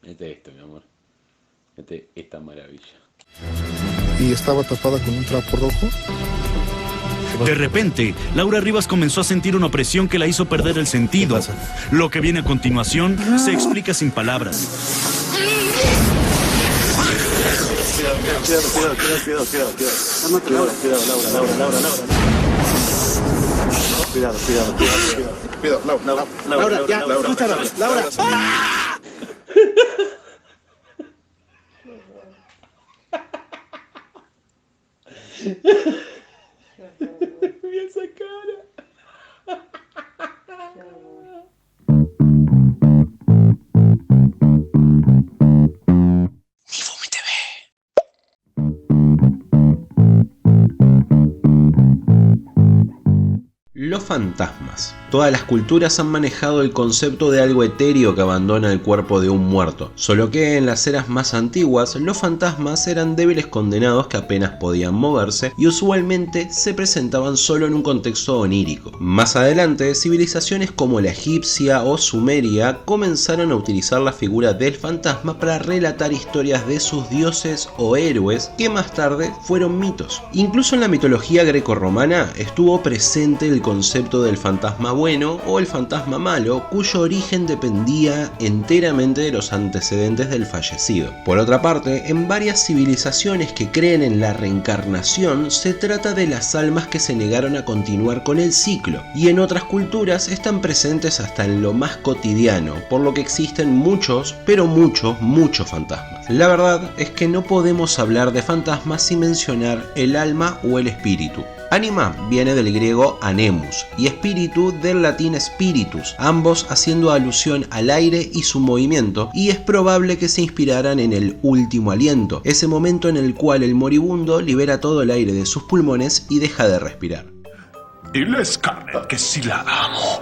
Mete esto, mi amor. Mete esta maravilla. Y estaba tapada con un trapo rojo. De repente, Laura Rivas comenzó a sentir una opresión que la hizo perder el sentido. Lo que viene a continuación se explica sin palabras. Cuidado, Laura, ya, escúchalo, Laura. Mira esa cara. Los fantasmas. Todas las culturas han manejado el concepto de algo etéreo que abandona el cuerpo de un muerto, solo que en las eras más antiguas los fantasmas eran débiles condenados que apenas podían moverse y usualmente se presentaban solo en un contexto onírico. Más adelante, civilizaciones como la egipcia o sumeria comenzaron a utilizar la figura del fantasma para relatar historias de sus dioses o héroes que más tarde fueron mitos. Incluso en la mitología grecorromana estuvo presente el concepto del fantasma bueno o el fantasma malo, cuyo origen dependía enteramente de los antecedentes del fallecido. Por otra parte, en varias civilizaciones que creen en la reencarnación, se trata de las almas que se negaron a continuar con el ciclo, y en otras culturas están presentes hasta en lo más cotidiano, por lo que existen muchos, pero muchos fantasmas. La verdad es que no podemos hablar de fantasmas sin mencionar el alma o el espíritu. Anima viene del griego anemus y espíritu del latín spiritus, ambos haciendo alusión al aire y su movimiento, y es probable que se inspiraran en el último aliento, ese momento en el cual el moribundo libera todo el aire de sus pulmones y deja de respirar. Dile, Scarlett, que sí la amo.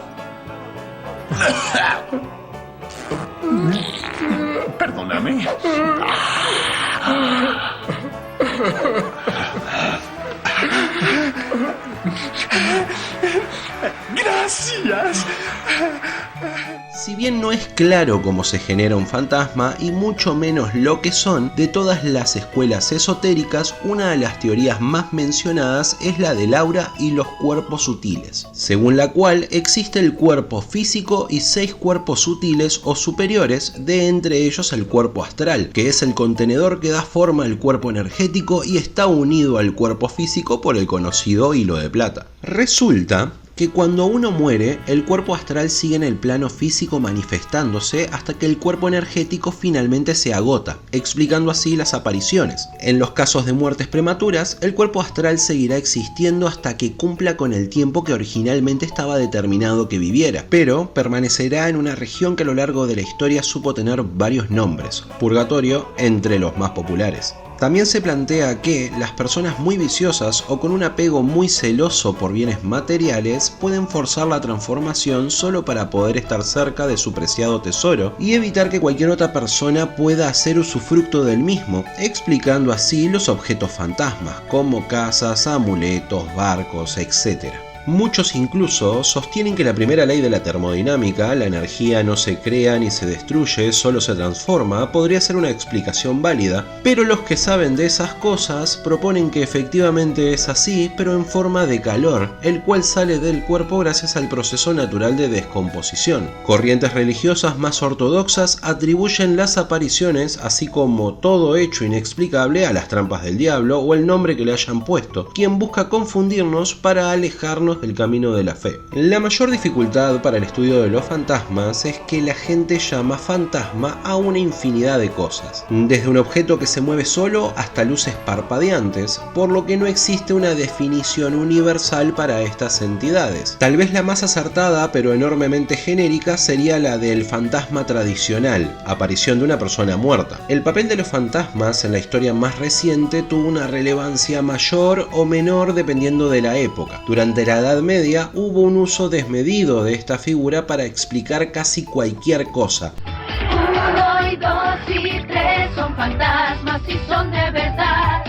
Perdóname. Gracias. Si bien no es claro cómo se genera un fantasma y mucho menos lo que son, de todas las escuelas esotéricas, una de las teorías más mencionadas es la del aura y los cuerpos sutiles, según la cual existe el cuerpo físico y 6 cuerpos sutiles o superiores, de entre ellos el cuerpo astral, que es el contenedor que da forma al cuerpo energético y está unido al cuerpo físico por el conocido hilo de plata. Resulta que cuando uno muere, el cuerpo astral sigue en el plano físico manifestándose hasta que el cuerpo energético finalmente se agota, explicando así las apariciones. En los casos de muertes prematuras, el cuerpo astral seguirá existiendo hasta que cumpla con el tiempo que originalmente estaba determinado que viviera, pero permanecerá en una región que a lo largo de la historia supo tener varios nombres, purgatorio entre los más populares. También se plantea que las personas muy viciosas o con un apego muy celoso por bienes materiales pueden forzar la transformación solo para poder estar cerca de su preciado tesoro y evitar que cualquier otra persona pueda hacer usufructo del mismo, explicando así los objetos fantasmas como casas, amuletos, barcos, etc. Muchos incluso sostienen que la primera ley de la termodinámica, la energía no se crea ni se destruye, solo se transforma, podría ser una explicación válida, pero los que saben de esas cosas proponen que efectivamente es así, pero en forma de calor, el cual sale del cuerpo gracias al proceso natural de descomposición. Corrientes religiosas más ortodoxas atribuyen las apariciones, así como todo hecho inexplicable, a las trampas del diablo o el nombre que le hayan puesto, quien busca confundirnos para alejarnos del camino de la fe. La mayor dificultad para el estudio de los fantasmas es que la gente llama fantasma a una infinidad de cosas, desde un objeto que se mueve solo hasta luces parpadeantes, por lo que no existe una definición universal para estas entidades. Tal vez la más acertada, pero enormemente genérica, sería la del fantasma tradicional, aparición de una persona muerta. El papel de los fantasmas en la historia más reciente tuvo una relevancia mayor o menor dependiendo de la época. Durante la Edad Media hubo un uso desmedido de esta figura para explicar casi cualquier cosa. 1 y 2 y 3 son fantasmas y son de verdad.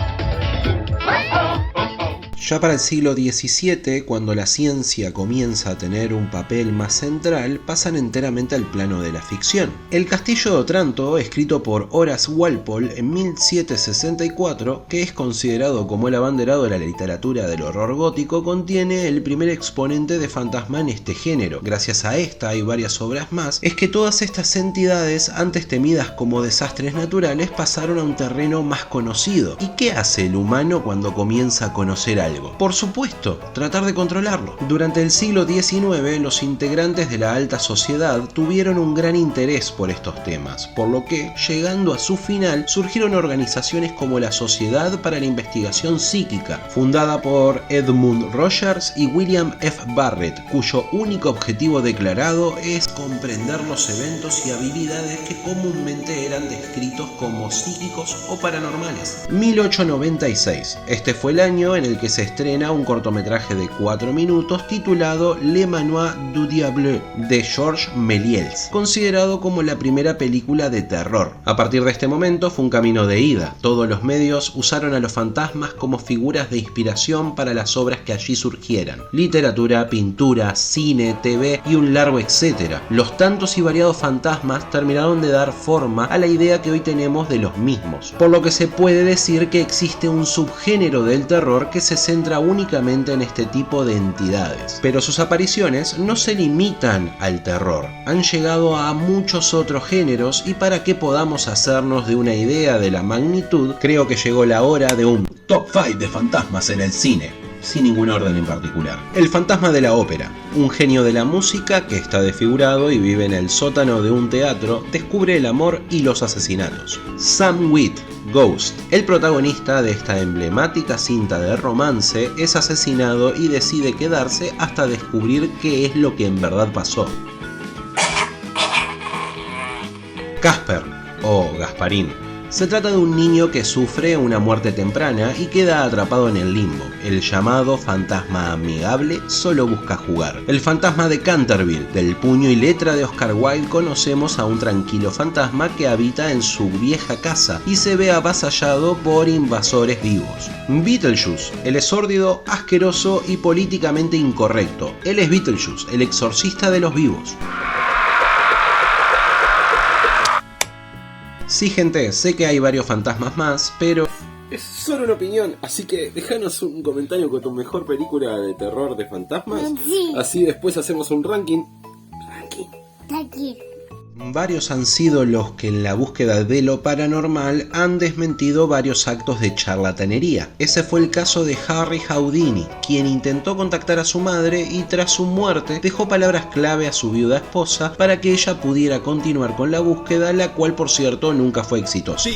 Ya para el siglo XVII, cuando la ciencia comienza a tener un papel más central, pasan enteramente al plano de la ficción. El Castillo de Otranto, escrito por Horace Walpole en 1764, que es considerado como el abanderado de la literatura del horror gótico, contiene el primer exponente de fantasma en este género. Gracias a esta y varias obras más, es que todas estas entidades, antes temidas como desastres naturales, pasaron a un terreno más conocido. ¿Y qué hace el humano cuando comienza a conocer algo? Por supuesto, tratar de controlarlo. Durante el siglo XIX, los integrantes de la alta sociedad tuvieron un gran interés por estos temas, por lo que, llegando a su final, surgieron organizaciones como la Sociedad para la Investigación Psíquica, fundada por Edmund Rogers y William F. Barrett, cuyo único objetivo declarado es comprender los eventos y habilidades que comúnmente eran descritos como psíquicos o paranormales. 1896. Este fue el año en el que se estrena un cortometraje de 4 minutos titulado Le Manoir du Diable de Georges Méliès, considerado como la primera película de terror. A partir de este momento fue un camino de ida. Todos los medios usaron a los fantasmas como figuras de inspiración para las obras que allí surgieran. Literatura, pintura, cine, TV y un largo etcétera. Los tantos y variados fantasmas terminaron de dar forma a la idea que hoy tenemos de los mismos, por lo que se puede decir que existe un subgénero del terror que se centra únicamente en este tipo de entidades. Pero sus apariciones no se limitan al terror, han llegado a muchos otros géneros, y para que podamos hacernos de una idea de la magnitud, creo que llegó la hora de un Top 5 de fantasmas en el cine, sin ningún orden en particular. El fantasma de la ópera, un genio de la música que está desfigurado y vive en el sótano de un teatro, descubre el amor y los asesinatos. Sam Wheat, Ghost, el protagonista de esta emblemática cinta de romance, es asesinado y decide quedarse hasta descubrir qué es lo que en verdad pasó. Casper, o Gasparín. Se trata de un niño que sufre una muerte temprana y queda atrapado en el limbo. El llamado fantasma amigable solo busca jugar. El fantasma de Canterville. Del puño y letra de Oscar Wilde conocemos a un tranquilo fantasma que habita en su vieja casa y se ve avasallado por invasores vivos. Beetlejuice. Él es sórdido, asqueroso y políticamente incorrecto. Él es Beetlejuice, el exorcista de los vivos. Sí, gente, sé que hay varios fantasmas más, pero es solo una opinión, así que déjanos un comentario con tu mejor película de terror de fantasmas. Sí. Así después hacemos un ranking. Aquí. Varios han sido los que en la búsqueda de lo paranormal han desmentido varios actos de charlatanería. Ese fue el caso de Harry Houdini, quien intentó contactar a su madre y tras su muerte dejó palabras clave a su viuda esposa para que ella pudiera continuar con la búsqueda, la cual por cierto nunca fue exitosa.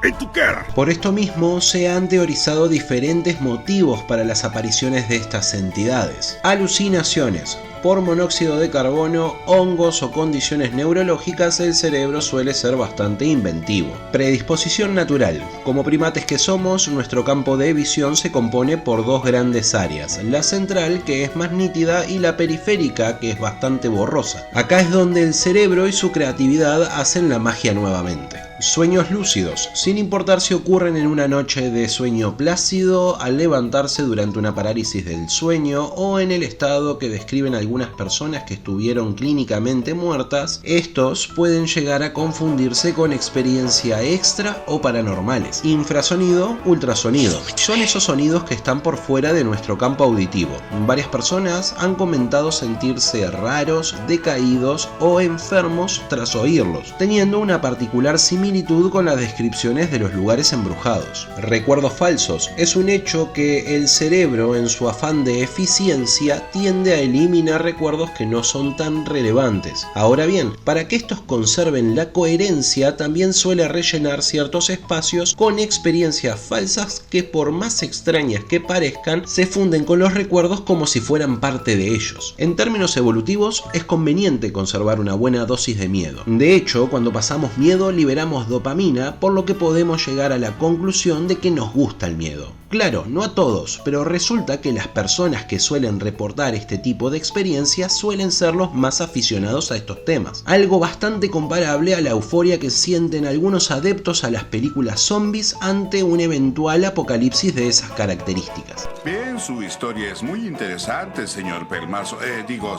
¡En tu cara! Por esto mismo se han teorizado diferentes motivos para las apariciones de estas entidades. Alucinaciones. Por monóxido de carbono, hongos o condiciones neurológicas, el cerebro suele ser bastante inventivo. Predisposición natural. Como primates que somos, nuestro campo de visión se compone por dos grandes áreas, la central, que es más nítida, y la periférica, que es bastante borrosa. Acá es donde el cerebro y su creatividad hacen la magia nuevamente. Sueños lúcidos, sin importar si ocurren en una noche de sueño plácido, al levantarse durante una parálisis del sueño o en el estado que describen algunas personas que estuvieron clínicamente muertas, estos pueden llegar a confundirse con experiencia extra o paranormales. Infrasonido, ultrasonido, son esos sonidos que están por fuera de nuestro campo auditivo. Varias personas han comentado sentirse raros, decaídos o enfermos tras oírlos, teniendo una particular similitud con las descripciones de los lugares embrujados. Recuerdos falsos. Es un hecho que el cerebro, en su afán de eficiencia, tiende a eliminar recuerdos que no son tan relevantes. Ahora bien, para que estos conserven la coherencia, también suele rellenar ciertos espacios con experiencias falsas que, por más extrañas que parezcan, se funden con los recuerdos como si fueran parte de ellos. En términos evolutivos, es conveniente conservar una buena dosis de miedo. De hecho, cuando pasamos miedo, liberamos dopamina, por lo que podemos llegar a la conclusión de que nos gusta el miedo. Claro, no a todos, pero resulta que las personas que suelen reportar este tipo de experiencias suelen ser los más aficionados a estos temas. Algo bastante comparable a la euforia que sienten algunos adeptos a las películas zombies ante un eventual apocalipsis de esas características. Bien, su historia es muy interesante, señor Pelmazo,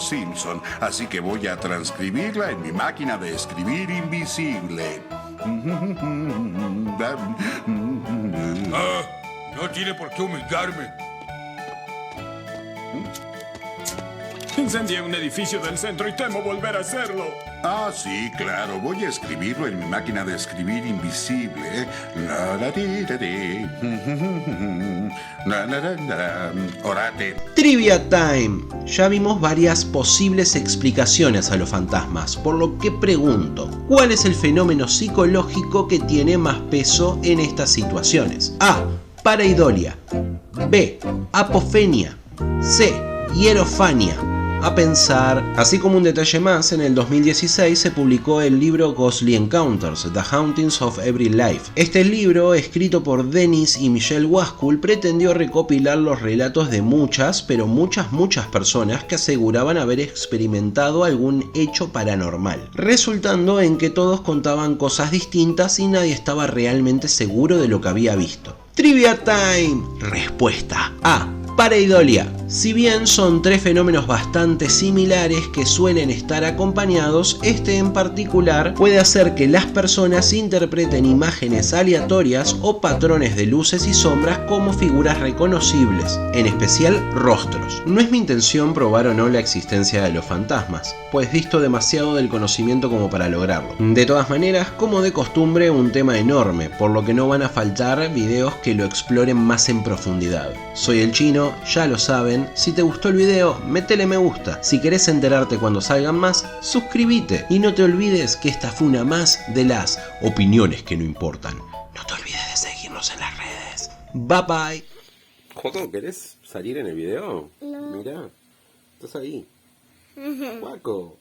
Simpson, así que voy a transcribirla en mi máquina de escribir invisible. No tiene por qué humillarme. Incendié un edificio del centro y temo volver a hacerlo. Ah, sí, claro. Voy a escribirlo en mi máquina de escribir invisible. Orate. Trivia Time. Ya vimos varias posibles explicaciones a los fantasmas, por lo que pregunto, ¿cuál es el fenómeno psicológico que tiene más peso en estas situaciones? A. Pareidolia. B. Apofenia. C. Hierofania. A pensar. Así como un detalle más, en el 2016 se publicó el libro Ghostly Encounters, The Hauntings of Every Life. Este libro, escrito por Dennis y Michelle Waskul, pretendió recopilar los relatos de muchas personas que aseguraban haber experimentado algún hecho paranormal, resultando en que todos contaban cosas distintas y nadie estaba realmente seguro de lo que había visto. Trivia Time. Respuesta A. Pareidolia. Si bien son tres fenómenos bastante similares que suelen estar acompañados, este en particular puede hacer que las personas interpreten imágenes aleatorias o patrones de luces y sombras como figuras reconocibles, en especial rostros. No es mi intención probar o no la existencia de los fantasmas, pues disto demasiado del conocimiento como para lograrlo. De todas maneras, como de costumbre, un tema enorme, por lo que no van a faltar videos que lo exploren más en profundidad. Soy el Chino, ya lo saben. Si te gustó el video, métele me gusta. Si querés enterarte cuando salgan más, suscríbete. Y no te olvides que esta fue una más de las opiniones que no importan. No te olvides de seguirnos en las redes. Bye bye. Joto, ¿querés salir en el video? No. Mirá, estás ahí. Guaco.